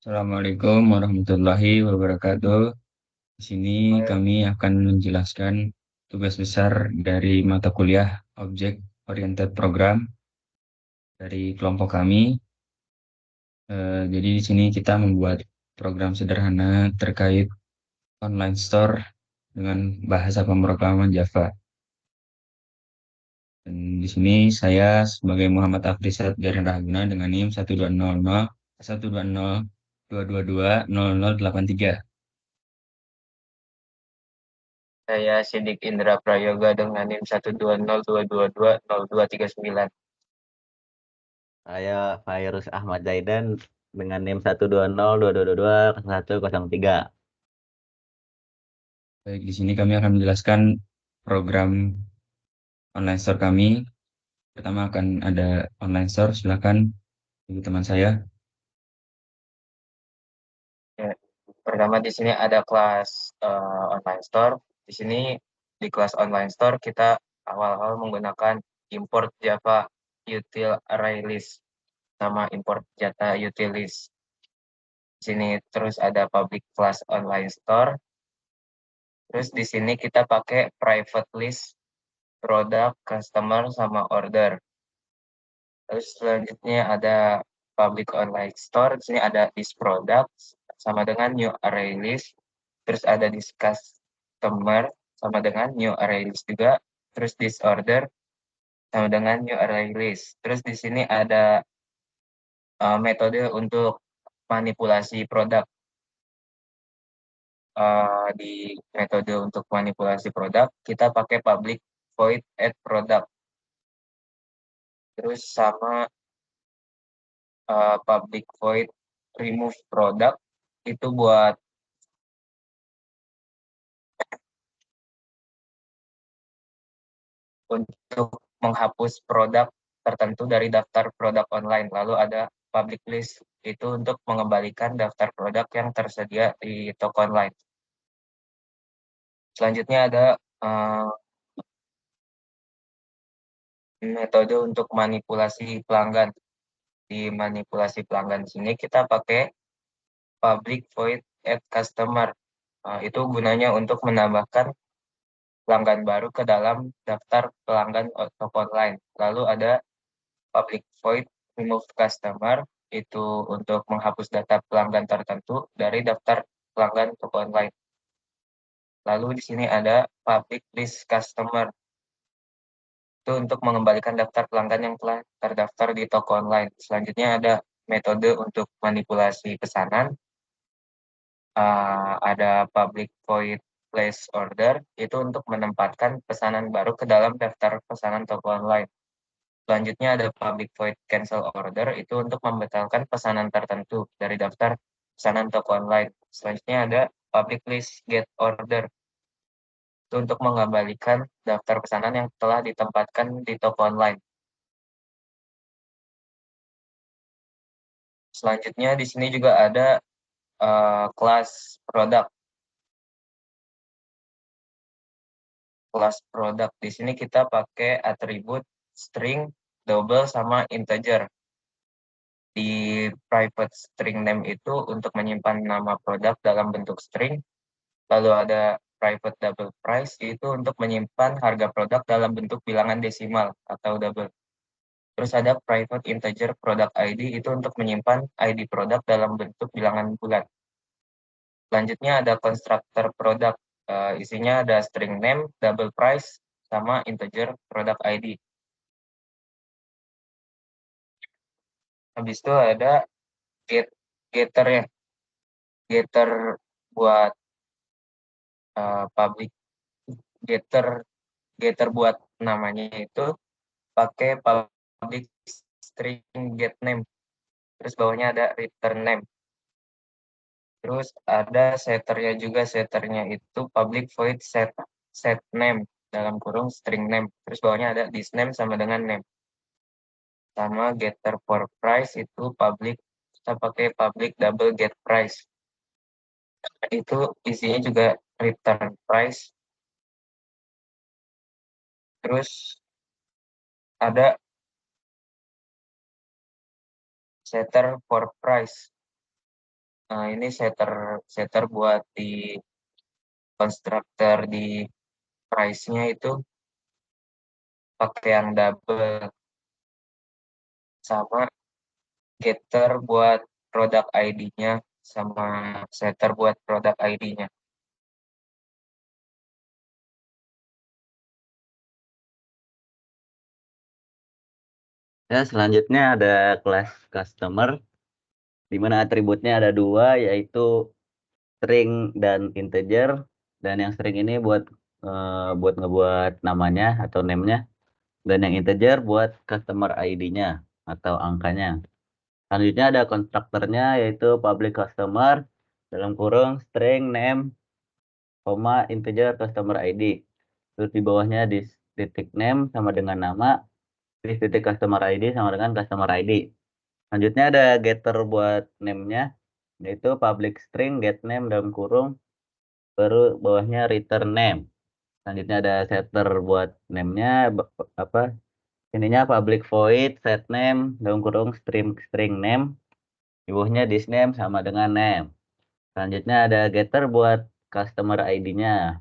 Assalamualaikum warahmatullahi wabarakatuh. Di sini kami akan menjelaskan tugas besar dari mata kuliah Object Oriented Program dari kelompok kami. Jadi di sini kita membuat program sederhana terkait online store dengan bahasa pemrograman Java. Dan di sini saya sebagai Muhammad Afrisat Garin Rahaguna dengan NIM 120 120 222 0083. Saya Sidik Indra Prayoga dengan NIM 12022220239. Saya Fairuz Ahmad Zaidan dengan NIM 12022220103. Baik, di sini kami akan menjelaskan program online store kami. Pertama akan ada online store, silakan ibu teman saya. Ya, pertama di sini ada kelas online store. Di sini di kelas online store kita awal-awal menggunakan import Java util array list sama import data util list. Di sini terus ada public class online store. Terus di sini kita pakai private list produk, customer, sama order. Terus selanjutnya ada public online store. Di sini ada this product sama dengan new array list. Terus ada this customer sama dengan new array list juga. Terus this order sama dengan new array list. Terus di sini ada metode untuk manipulasi produk. Di metode untuk manipulasi produk kita pakai public void add product. Terus sama public void remove product itu buat untuk menghapus produk tertentu dari daftar produk online. Lalu ada public list itu untuk mengembalikan daftar produk yang tersedia di toko online. Selanjutnya ada metode untuk manipulasi pelanggan. Di manipulasi pelanggan sini kita pakai public void add customer. Itu gunanya untuk menambahkan pelanggan baru ke dalam daftar pelanggan toko online. Lalu ada public void remove customer, itu untuk menghapus data pelanggan tertentu dari daftar pelanggan toko online. Lalu di sini ada public list customer, itu untuk mengembalikan daftar pelanggan yang telah terdaftar di toko online. Selanjutnya ada metode untuk manipulasi pesanan. Ada public void place order, itu untuk menempatkan pesanan baru ke dalam daftar pesanan toko online. Selanjutnya ada public void cancel order, itu untuk membatalkan pesanan tertentu dari daftar pesanan toko online. Selanjutnya ada public list get order, itu untuk mengembalikan daftar pesanan yang telah ditempatkan di toko online. Selanjutnya di sini juga ada kelas produk. Kelas produk di sini kita pakai atribut string, double, sama integer. Di private string name itu untuk menyimpan nama produk dalam bentuk string. Lalu ada private double price, itu untuk menyimpan harga produk dalam bentuk bilangan desimal atau double. Terus ada private integer product ID, itu untuk menyimpan ID produk dalam bentuk bilangan bulat. Selanjutnya ada constructor produk. Isinya ada string name, double price, sama integer product ID. Habis itu ada getter ya. Getter buat public getter getter buat namanya itu pakai public string get name. Terus bawahnya ada return name. Terus ada setternya juga. Setternya itu public void set name dalam kurung string name. Terus bawahnya ada this name sama dengan name. Sama getter for price itu public, kita pakai public double get price. Itu isinya juga return price. Terus ada setter for price. Nah, ini setter buat di konstruktor di price-nya itu pakai yang double, sama getter buat produk ID-nya, sama setter buat produk ID-nya. Ya, selanjutnya ada kelas customer, di mana atributnya ada dua, yaitu string dan integer. Dan yang string ini buat ngebuat namanya atau name-nya, dan yang integer buat customer ID-nya atau angkanya. Selanjutnya ada konstruktornya, yaitu public customer dalam kurung string name, koma integer customer ID. Terus di bawahnya di titik name sama dengan nama, di titik customer ID sama dengan customer ID. Selanjutnya ada getter buat name-nya, yaitu public string get name dalam kurung, baru bawahnya return name. Selanjutnya ada setter buat name-nya, apa ininya public void set name dalam kurung string name, di bawahnya this name sama dengan name. Selanjutnya ada getter buat customer ID-nya,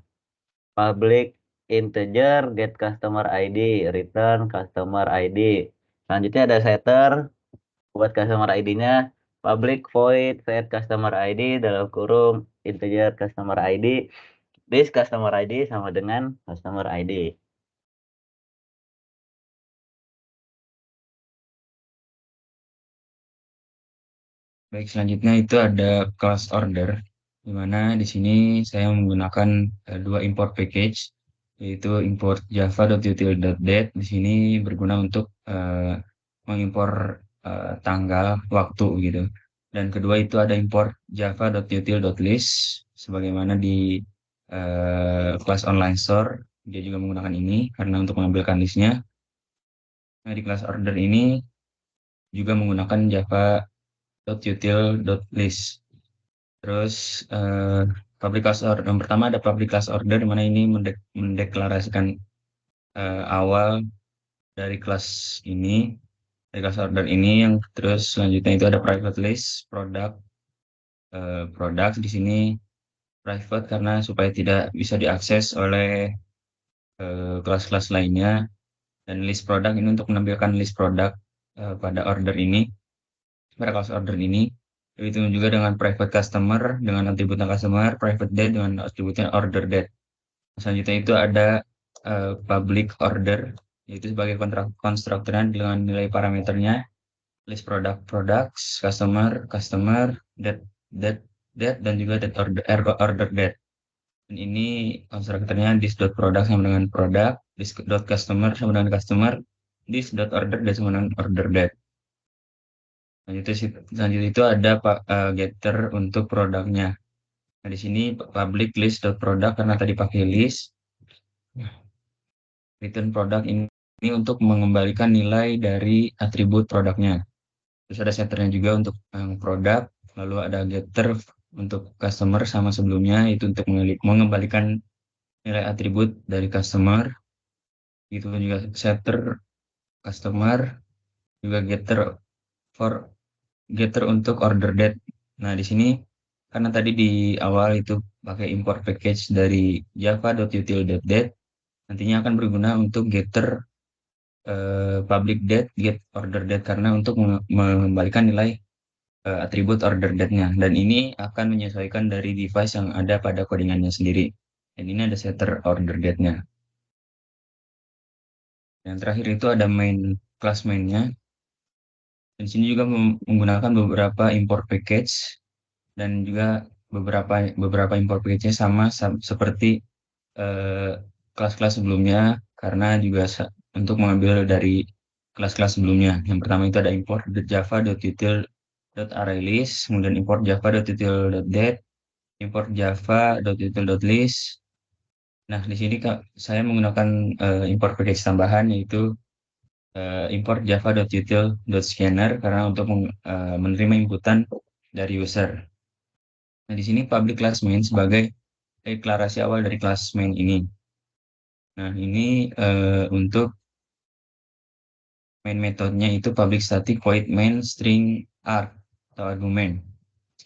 public integer get customer ID, return customer ID. Selanjutnya ada setter buat customer ID-nya, public void set customer ID dalam kurung integer customer ID, this customer ID sama dengan customer ID. Baik, selanjutnya itu ada class order, di mana di sini saya menggunakan dua import package, yaitu import java.util.date. Di sini berguna untuk mengimpor tanggal, waktu gitu. Dan kedua itu ada import java.util.list, sebagaimana di kelas online store, dia juga menggunakan ini karena untuk mengambilkan listnya. Nah, di kelas order ini juga menggunakan java.util.list. Terus public class order yang pertama ada public class order, di mana ini mendeklarasikan awal dari kelas ini, dari kelas order ini. Yang terus selanjutnya itu ada private list produk di sini private karena supaya tidak bisa diakses oleh kelas-kelas lainnya. Dan list produk ini untuk menampilkan list produk pada order ini, pada kelas order ini. Itu juga dengan private customer dengan atributnya customer, private date dengan atributnya order date. Selanjutnya itu ada public order, yaitu sebagai konstruktornya dengan nilai parameternya list product products, customer date date date dan juga date order date. Dan ini konstruktornya this.product sama dengan product, this.customer sama dengan customer, this.order date sama dengan order date. Selanjutnya itu ada getter untuk produknya. Nah, di sini public list.product karena tadi pakai list. Return product ini untuk mengembalikan nilai dari atribut produknya. Terus ada setternya juga untuk produk, lalu ada getter untuk customer sama sebelumnya, itu untuk mengembalikan nilai atribut dari customer. Itu juga setter customer, juga getter untuk order date. Nah, di sini karena tadi di awal itu pakai import package dari java.util.date, nantinya akan berguna untuk getter public date, get order date karena untuk mengembalikan nilai atribut order date-nya. Dan ini akan menyesuaikan dari device yang ada pada codingannya sendiri. Dan ini ada setter order date-nya. Yang terakhir itu ada class main-nya. Dan di sini juga menggunakan beberapa import package dan juga beberapa import package-nya sama seperti eh, kelas-kelas sebelumnya, karena juga untuk mengambil dari kelas-kelas sebelumnya. Yang pertama itu ada import java.util.arraylist, kemudian import java.util.date, import java.util.list. Nah, di sini Kak, saya menggunakan import package tambahan, yaitu import java.util.scanner karena untuk menerima inputan dari user. Nah, di sini public class main sebagai deklarasi awal dari class main ini. Nah, ini untuk main metodenya itu public static void main string arg atau argumen.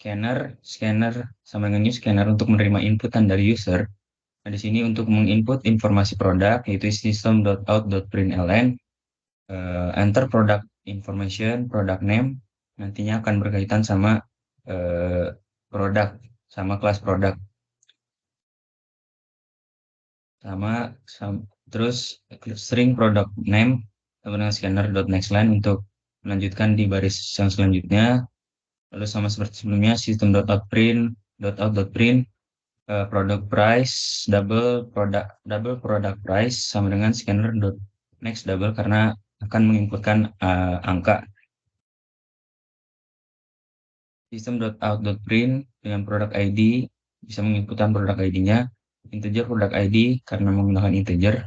scanner sama dengan new scanner untuk menerima inputan dari user. Nah, di sini untuk menginput informasi produk yaitu system.out.println, enter product information, product name, nantinya akan berkaitan sama produk, sama kelas produk. Terus string product name sama dengan scanner.nextLine untuk melanjutkan di baris yang selanjutnya. Lalu sama seperti sebelumnya, system.out.print product price double product price sama dengan scanner.next double karena akan menginputkan angka. System.out.print dengan product ID bisa menginputkan produk ID-nya, integer product ID karena menggunakan integer.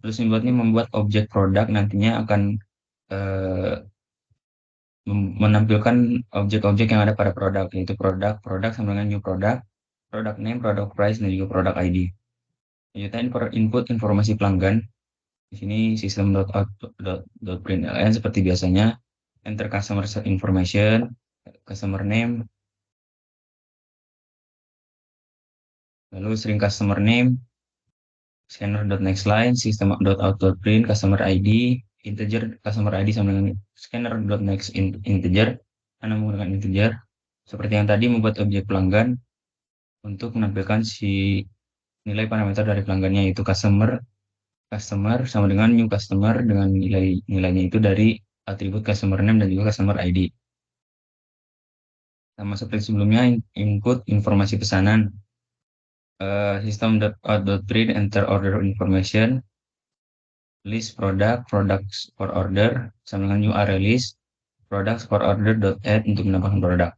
Terus ini membuat objek produk nantinya akan menampilkan objek-objek yang ada pada produk, yaitu produk sama dengan new product name, product price, dan juga product ID. Selanjutnya input informasi pelanggan. Di sini system.out.println seperti biasanya, enter customer information, customer name, lalu string customer name, scanner.nextLine, system.out.print, customer ID, integer customer ID sama dengan scanner.next integer, karena menggunakan integer. Seperti yang tadi membuat objek pelanggan untuk menampilkan si nilai parameter dari pelanggannya, yaitu customer sama dengan new customer dengan nilainya itu dari atribut customer name dan juga customer ID. Sama seperti sebelumnya, input informasi pesanan, system.out.print, enter order information, list products for order sama dengan new array list, products for order.add untuk menambahkan produk.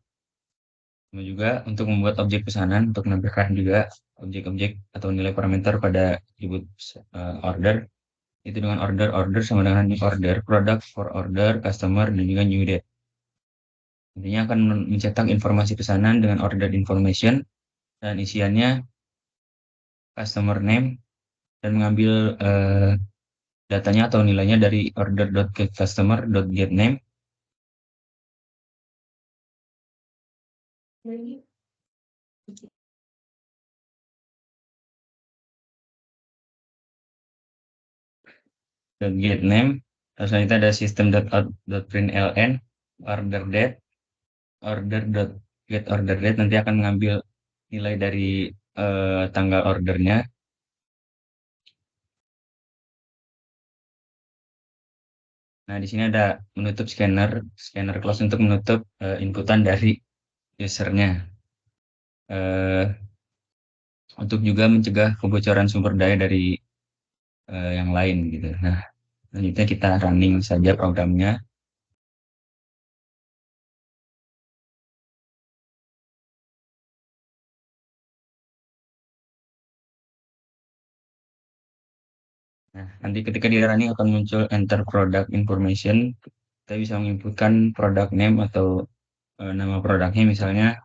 Sama juga untuk membuat objek pesanan untuk menampilkan juga objek-objek atau nilai parameter pada atribut order, itu dengan order sama dengan new order, product for order, customer, dan juga new date. Intinya akan mencetak informasi pesanan dengan order information dan isiannya customer name dan mengambil datanya atau nilainya dari order.getCustomer.getName. .getName. Terus selanjutnya ada system.out.println, order.get.order.date nanti akan mengambil nilai dari tanggal ordernya. Nah, di sini ada menutup scanner close untuk menutup inputan dari usernya. Untuk juga mencegah kebocoran sumber daya dari yang lain gitu. Nah, selanjutnya kita running saja programnya. Nah, nanti ketika di running akan muncul enter product information. Kita bisa menginputkan product name atau nama produknya misalnya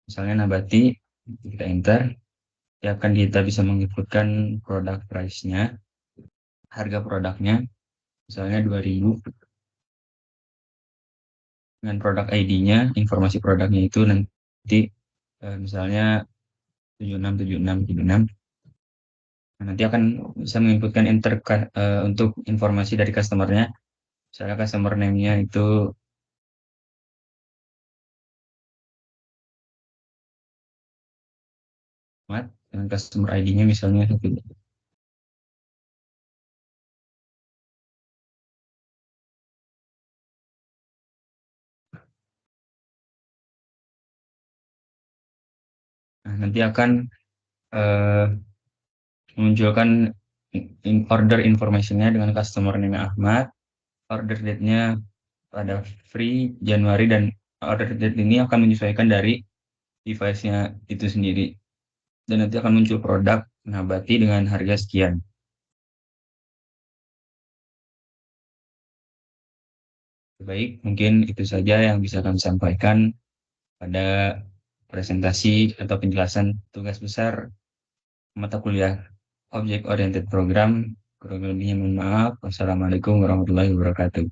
Nabati. Kita enter, ya akan kita bisa menginputkan product price-nya, harga produknya, misalnya 2000. Dengan produk ID-nya, informasi produknya itu nanti misalnya 767676. Nah, nanti akan bisa menginputkan enter untuk informasi dari customer-nya. Misalnya customer name-nya itu dan customer ID-nya misalnya nah, nanti akan memunculkan order information-nya dengan customer name Ahmad, order date-nya pada free Januari, dan order date ini akan menyesuaikan dari device-nya itu sendiri. Dan nanti akan muncul produk Nabati dengan harga sekian. Baik, mungkin itu saja yang bisa kami sampaikan pada presentasi atau penjelasan tugas besar mata kuliah Object Oriented Program. Kurang lebihnya mohon maaf. Wassalamualaikum warahmatullahi wabarakatuh.